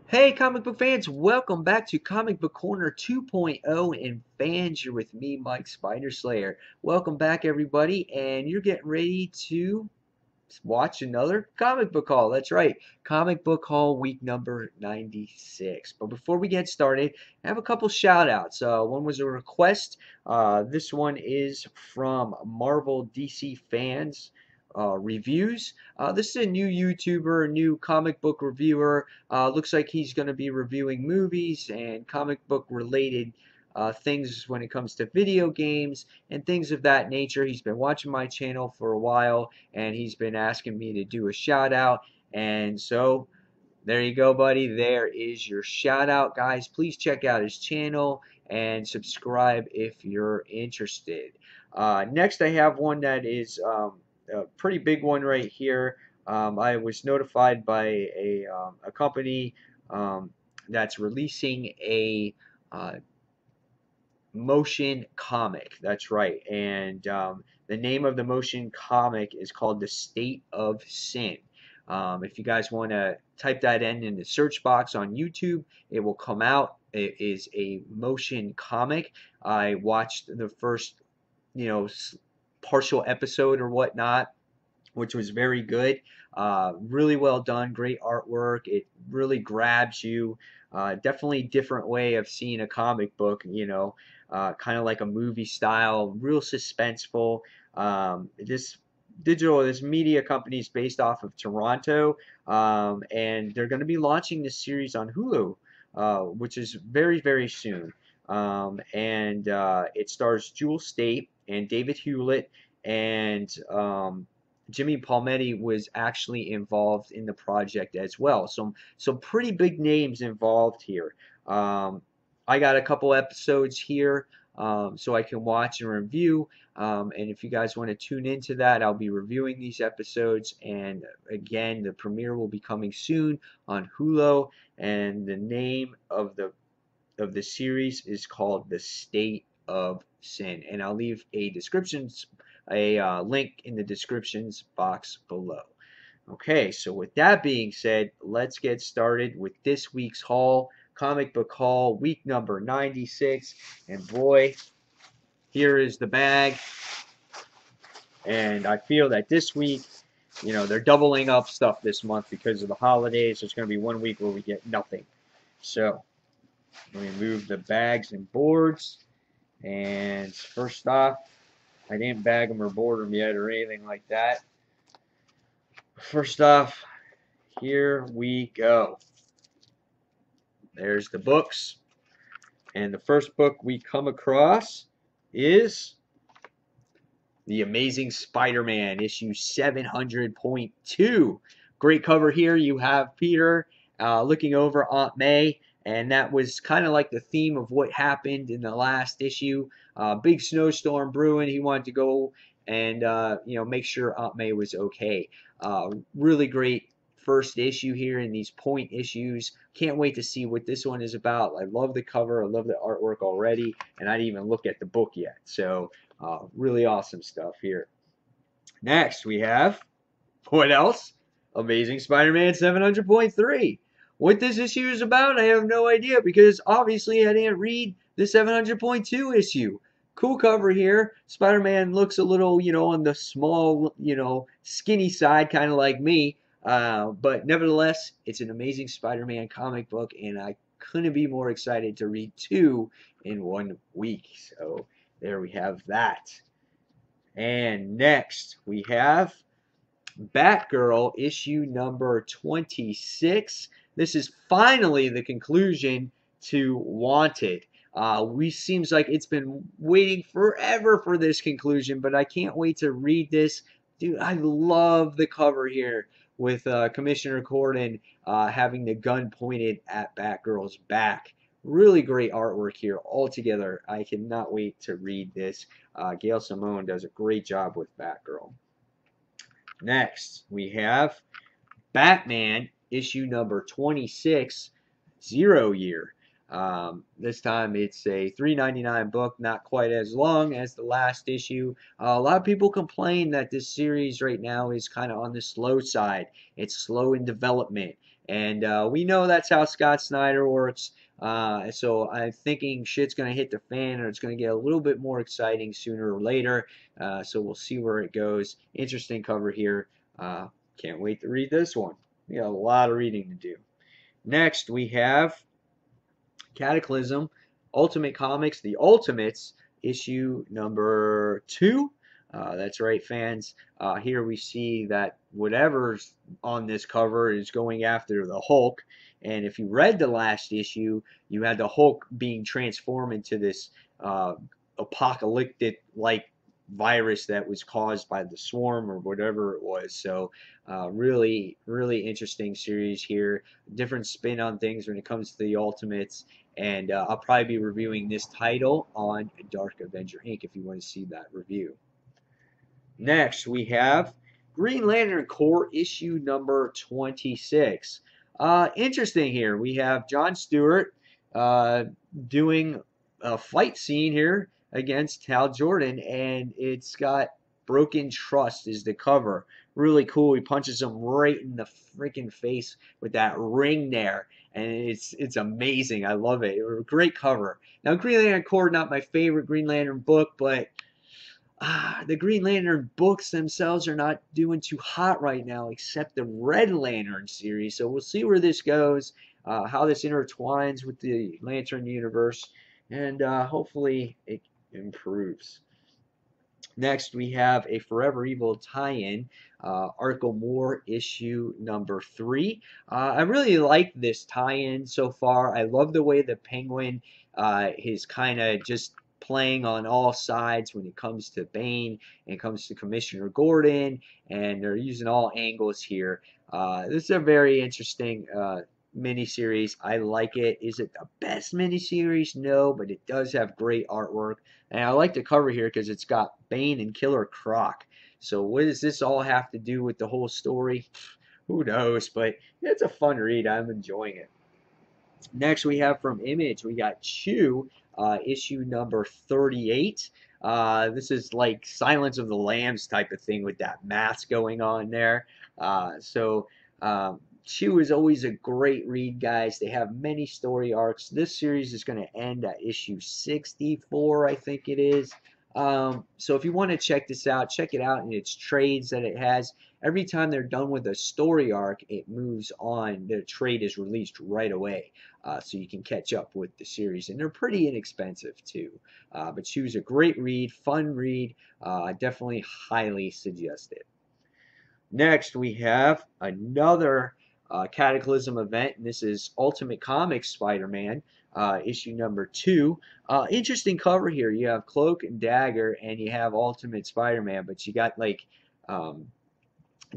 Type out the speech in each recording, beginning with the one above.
Hey, comic book fans, welcome back to Comic Book Corner 2.0. And fans, you're with me, Mike Spider Slayer. Welcome back, everybody, and you're getting ready to watch another comic book haul. That's right, comic book haul week number 96. But before we get started, I have a couple shout outs. One was a request. This one is from Marvel DC fans. Reviews. This is a new YouTuber, a new comic book reviewer. Looks like he's going to be reviewing movies and comic book related things when it comes to video games and things of that nature. He's been watching my channel for a while and he's been asking me to do a shout out. And so there you go, buddy. There is your shout out, guys. Please check out his channel and subscribe if you're interested. Next, I have one that is a pretty big one right here. I was notified by a company that's releasing a motion comic. That's right. And the name of the motion comic is called The State of Sin. If you guys want to type that in the search box on YouTube, it will come out. It is a motion comic. I watched the first, partial episode or whatnot, which was very good. Really well done, great artwork. It really grabs you. Definitely different way of seeing a comic book, kind of like a movie style, real suspenseful. This media company is based off of Toronto, and they're going to be launching this series on Hulu, which is very, very soon. And it stars Jewel Staite and David Hewlett, and Jimmy Palmiotti was actually involved in the project as well. So some pretty big names involved here. I got a couple episodes here so I can watch and review. And if you guys want to tune into that, I'll be reviewing these episodes. And again, the premiere will be coming soon on Hulu. And the name of the series is called The State of Sin. And I'll leave a link in the descriptions box below. Okay, so with that being said, let's get started with this week's haul, comic book haul, week number 96. And boy, here is the bag. And I feel that this week, they're doubling up stuff this month because of the holidays. There's going to be one week where we get nothing. So, let me move the bags and boards. And first off, I didn't bag them or board them yet or anything like that. First off, here we go. There's the books. And the first book we come across is The Amazing Spider-Man, issue 700.2. Great cover here. You have Peter looking over Aunt May. And that was kind of like the theme of what happened in the last issue. Big snowstorm brewing. He wanted to go and make sure Aunt May was okay. Really great first issue here in these point issues. Can't wait to see what this one is about. I love the cover. I love the artwork already. And I didn't even look at the book yet. So really awesome stuff here. Next we have, what else? Amazing Spider-Man 700.3. What this issue is about, I have no idea because obviously I didn't read the 700.2 issue. Cool cover here. Spider-Man looks a little, on the small, skinny side, kind of like me. But nevertheless, it's an Amazing Spider-Man comic book, and I couldn't be more excited to read two in 1 week. So there we have that. And next we have Batgirl issue number 26. This is finally the conclusion to Wanted. We seems like it's been waiting forever for this conclusion, but I can't wait to read this. Dude, I love the cover here with Commissioner Gordon having the gun pointed at Batgirl's back. Really great artwork here altogether. I cannot wait to read this. Gail Simone does a great job with Batgirl. Next, we have Batman issue number 26, Zero Year. This time it's a $3.99 book, not quite as long as the last issue. A lot of people complain that this series right now is kind of on the slow side. It's slow in development. And we know that's how Scott Snyder works. So I'm thinking shit's going to hit the fan, or it's going to get a little bit more exciting sooner or later. So we'll see where it goes. Interesting cover here. Can't wait to read this one. We got a lot of reading to do. Next, we have Cataclysm, Ultimate Comics, The Ultimates, issue number 2. That's right, fans. Here we see that whatever's on this cover is going after the Hulk. And if you read the last issue, you had the Hulk being transformed into this apocalyptic-like virus that was caused by the swarm or whatever it was. So really, really interesting series here. Different spin on things when it comes to the Ultimates. And I'll probably be reviewing this title on Dark Avenger Inc. if you want to see that review. Next, we have Green Lantern Corps issue number 26. Interesting here. We have John Stewart doing a fight scene here against Hal Jordan, and it's got Broken Trust is the cover. Really cool. He punches him right in the freaking face with that ring there, and it's amazing. I love it. Great cover. Now, Green Lantern Corps, not my favorite Green Lantern book, but the Green Lantern books themselves are not doing too hot right now, except the Red Lantern series. So we'll see where this goes, how this intertwines with the Lantern universe, and hopefully it improves. Next, we have a Forever Evil tie-in, Arkham War issue number 3. I really like this tie-in so far. I love the way the Penguin is kind of just playing on all sides when it comes to Bane and it comes to Commissioner Gordon, and they're using all angles here. This is a very interesting miniseries. I like it. Is it the best miniseries? No, but it does have great artwork. And I like the cover here because it's got Bane and Killer Croc. So what does this all have to do with the whole story? Who knows? But it's a fun read. I'm enjoying it. Next, we have from Image, we got Chew, issue number 38. This is like Silence of the Lambs type of thing with that mask going on there. Chew is always a great read, guys. They have many story arcs. This series is going to end at issue 64, I think it is. So if you want to check this out, check it out in its trades that it has. Every time they're done with a story arc, it moves on. The trade is released right away, so you can catch up with the series. And they're pretty inexpensive, too. But Chew's a great read, fun read. Definitely highly suggest it. Next, we have another Cataclysm event, and this is Ultimate Comics Spider-Man, issue number 2. Interesting cover here. You have Cloak and Dagger, and you have Ultimate Spider-Man, but you got like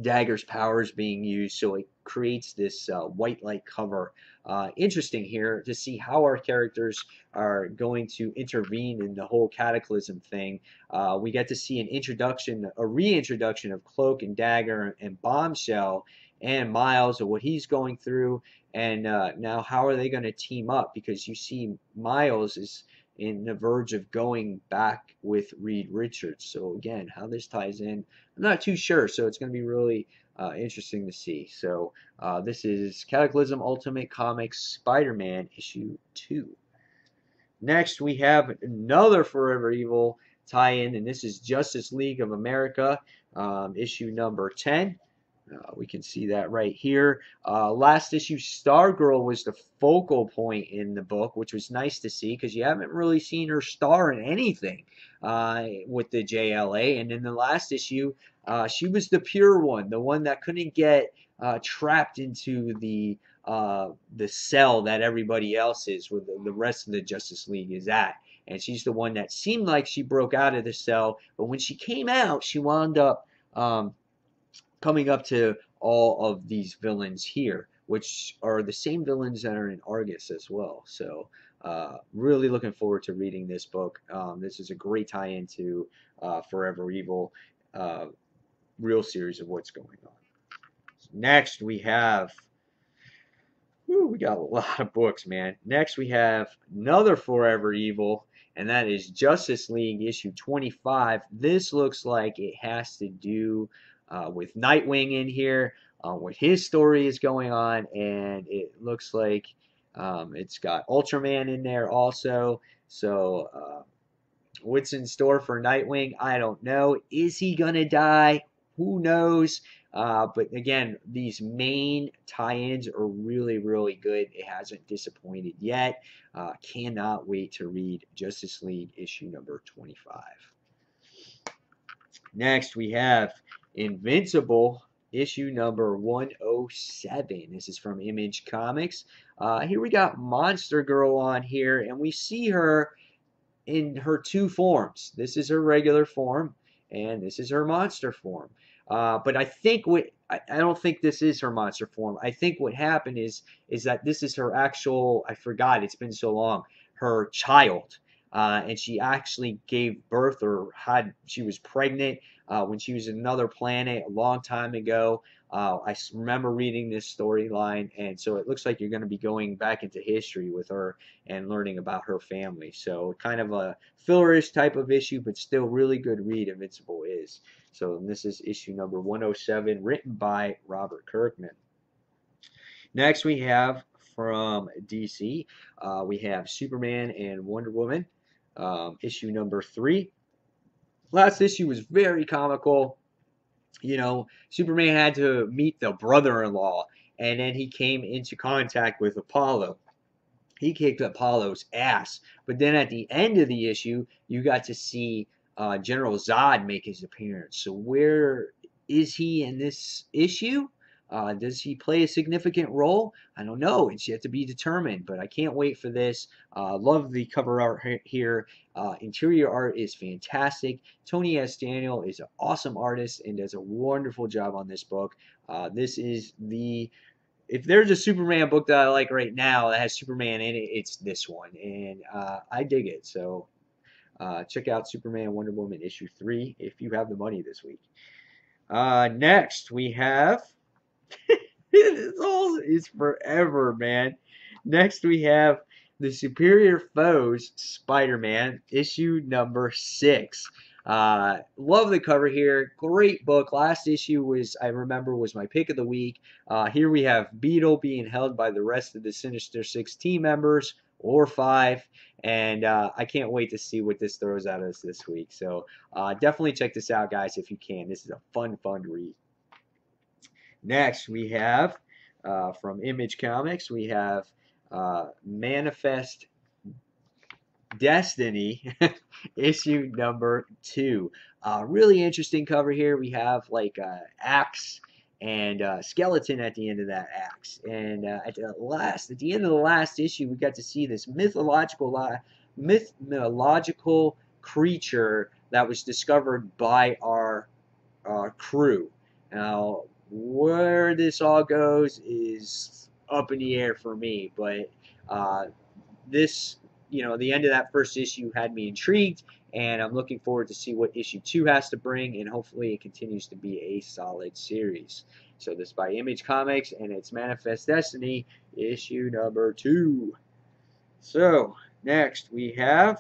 Dagger's powers being used, so it creates this white light cover. Interesting here to see how our characters are going to intervene in the whole Cataclysm thing. We get to see a reintroduction of Cloak and Dagger and Bombshell and Miles, of what he's going through, and now how are they going to team up, because you see Miles is in the verge of going back with Reed Richards. So again, how this ties in, I'm not too sure, so it's going to be really interesting to see. So this is Cataclysm Ultimate Comics Spider-Man issue 2. Next, we have another Forever Evil tie-in, and this is Justice League of America, issue number 10. We can see that right here. Last issue, Stargirl was the focal point in the book, which was nice to see because you haven't really seen her star in anything with the JLA. And in the last issue, she was the pure one, the one that couldn't get trapped into the cell that everybody else is, where the rest of the Justice League is at. And she's the one that seemed like she broke out of the cell, but when she came out, she wound up coming up to all of these villains here, which are the same villains that are in Argus as well. So really looking forward to reading this book. This is a great tie-in to Forever Evil, real series of what's going on. Next, we have Whew, we got a lot of books, man. Next, we have another Forever Evil, and that is Justice League issue 25. This looks like it has to do with Nightwing in here, what his story is going on, and it looks like it's got Ultraman in there also. So, what's in store for Nightwing? I don't know. Is he gonna die? Who knows? But again, these main tie-ins are really, really good. It hasn't disappointed yet. Cannot wait to read Justice League issue number 25. Next, we have Invincible issue number 107. This is from Image Comics. Here we got Monster Girl on here, and we see her in her two forms. This is her regular form, and this is her monster form. But I think I don't think this is her monster form. I think what happened is that this is her actual, I forgot, it's been so long, her child. And she actually gave birth, or she was pregnant when she was in another planet a long time ago. I remember reading this storyline, and so it looks like you're going to be going back into history with her and learning about her family. So kind of a fillerish type of issue, but still really good read. Invincible is. So this is issue number 107, written by Robert Kirkman. Next, we have from DC, we have Superman and Wonder Woman, issue number 3. Last issue was very comical. You know, Superman had to meet the brother-in-law, and then he came into contact with Apollo. He kicked Apollo's ass. But then at the end of the issue, you got to see General Zod make his appearance. So where is he in this issue? Does he play a significant role? I don't know. It's yet to be determined, but I can't wait for this. Love the cover art here. Interior art is fantastic. Tony S. Daniel is an awesome artist and does a wonderful job on this book. This is if there's a Superman book that I like right now that has Superman in it, it's this one, and I dig it. So check out Superman Wonder Woman issue 3 if you have the money this week. Next, we have... It's forever, man. Next, we have The Superior Foes Spider-Man, issue number 6. Love the cover here. Great book. Last issue was my pick of the week. Here we have Beetle being held by the rest of the Sinister Six team members, or 5. And I can't wait to see what this throws at us this week. So definitely check this out, guys, if you can. This is a fun read. Next, we have from Image Comics, we have Manifest Destiny, issue number 2. Really interesting cover here. We have like axe and skeleton at the end of that axe. And at the end of the last issue, we got to see this mythological creature that was discovered by our crew. Now, where this all goes is up in the air for me, but this, the end of that first issue had me intrigued, and I'm looking forward to see what issue 2 has to bring, and hopefully it continues to be a solid series. So this is by Image Comics, and it's Manifest Destiny, issue number 2. So next we have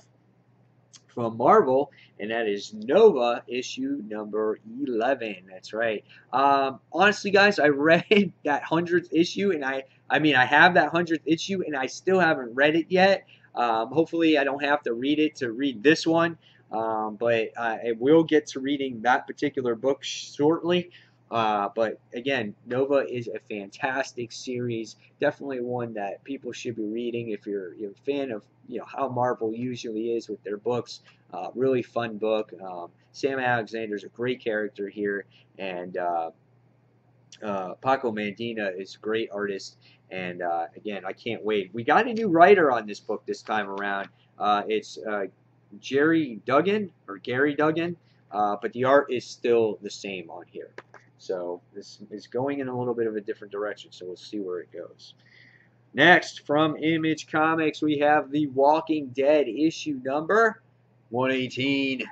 from Marvel, and that is Nova issue number 11. That's right. Honestly, guys, I read that 100th issue, and I have that 100th issue, and I still haven't read it yet. Hopefully, I don't have to read it to read this one, but I will get to reading that particular book shortly. But again, Nova is a fantastic series. Definitely one that people should be reading if you're a fan of how Marvel usually is with their books. Really fun book. Sam Alexander is a great character here, and Paco Medina is a great artist. And again, I can't wait. We got a new writer on this book this time around. It's Gary Duggan, but the art is still the same on here. So this is going in a little bit of a different direction, so we'll see where it goes. Next, from Image Comics, we have The Walking Dead issue number 118.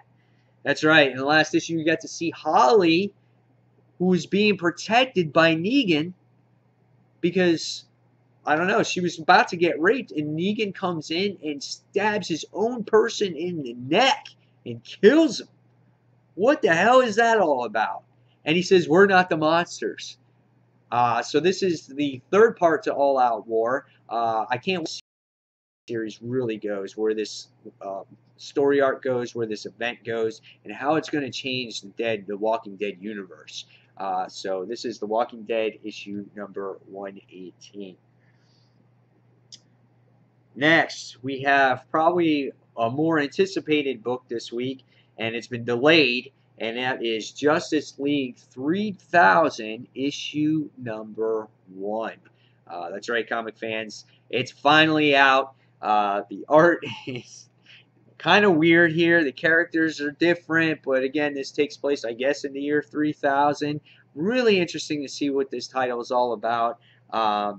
That's right. In the last issue, you got to see Holly, who was being protected by Negan, because I don't know, she was about to get raped, and Negan comes in and stabs his own person in the neck and kills him. What the hell is that all about? And he says, we're not the monsters. So this is the third part to All Out War. I can't wait the series really goes, where this story arc goes, where this event goes, and how it's going to change the Walking Dead universe. So this is The Walking Dead issue number 118. Next, we have probably a more anticipated book this week, and it's been delayed, and that is Justice League 3000 issue number 1. That's right, comic fans. It's finally out. The art is kind of weird here. The characters are different, but again, this takes place, I guess, in the year 3000. Really interesting to see what this title is all about.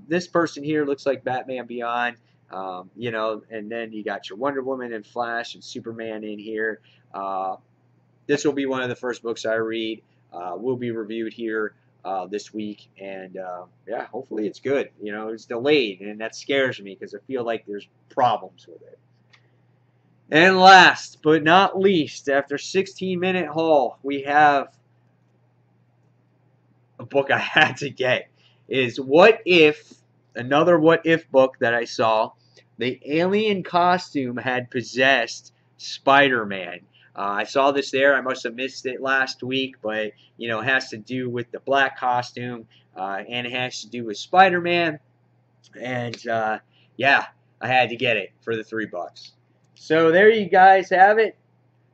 This person here looks like Batman Beyond. You know, and then you got your Wonder Woman and Flash and Superman in here. This will be one of the first books I read. Will be reviewed here this week, and yeah, hopefully it's good. You know, it's delayed, and that scares me because I feel like there's problems with it. And last but not least, after 16-minute haul, we have a book I had to get. Is What If, another What If book that I saw. The alien costume had possessed Spider-Man. I saw this there. I must have missed it last week, but you know, it has to do with the black costume, and it has to do with Spider-Man. And yeah, I had to get it for the $3. So there you guys have it.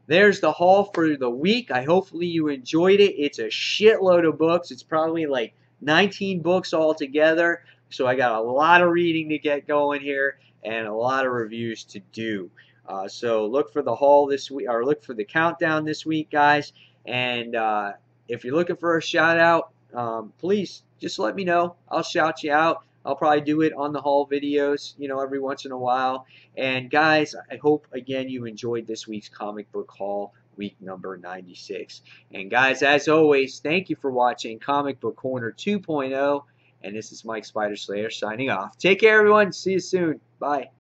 There's the haul for the week. Hopefully you enjoyed it. It's a shitload of books. It's probably like 19 books altogether. So I got a lot of reading to get going here and a lot of reviews to do. So look for the haul this week, or look for the countdown this week, guys. And if you're looking for a shout out, please just let me know. I'll shout you out. I'll probably do it on the haul videos, you know, every once in a while. And guys, I hope again you enjoyed this week's comic book haul, week number 96. And guys, as always, thank you for watching Comic Book Corner 2.0. And this is Mike Spider Slayer signing off. Take care, everyone. See you soon. Bye.